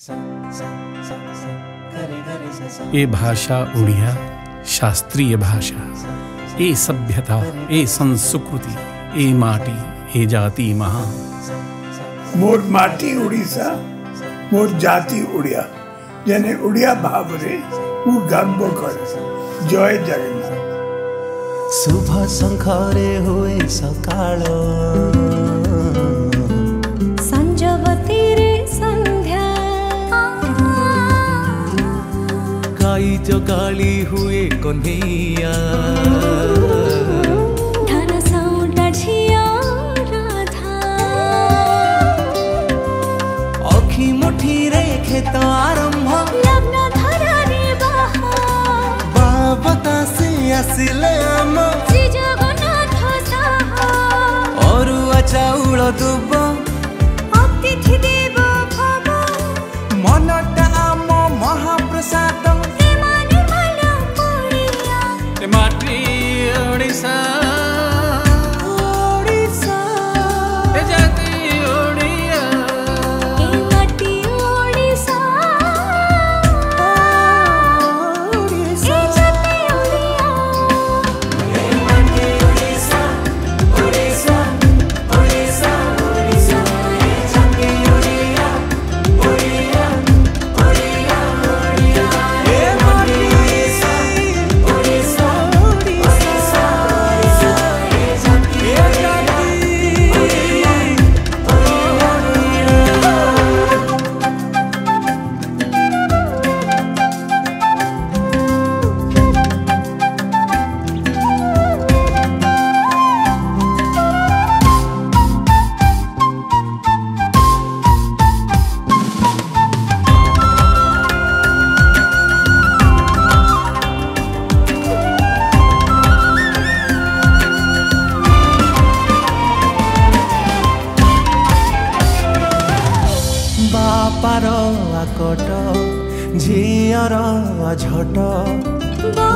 ए भाषा उड़िया शास्त्रीय भाषा, ए सभ्यता, ए संस्कृति, ए माटी, ए जाति महान। मोर माटी उड़ीसा, मोर जाति उड़िया, जेने उड़िया भावरे मु गर्व करे। जय जगन्नाथ। शुभ शंखरे हुए सकाळ, संजवती रे संध्या, गाई जगाली हुए कन्हैया, धन सौंटा झिया राधा, अखी मुठी रे खेत आरंभ, लग्न धरा रे बाहा, बाबता से आसिले आम श्री जगन्नाथ साहा, अरुआ चाउल दुब, अतिथि देव भव, मनटा आम महाप्रसाद, प्रेमाने मन पुरिया, ए माटी ओडिशा, ओडिशा, ए जाति ओडिया, ए माटी ओडिशा, ओडिशा, ए जाति ओडिया, बापार आकट झीर झट, बा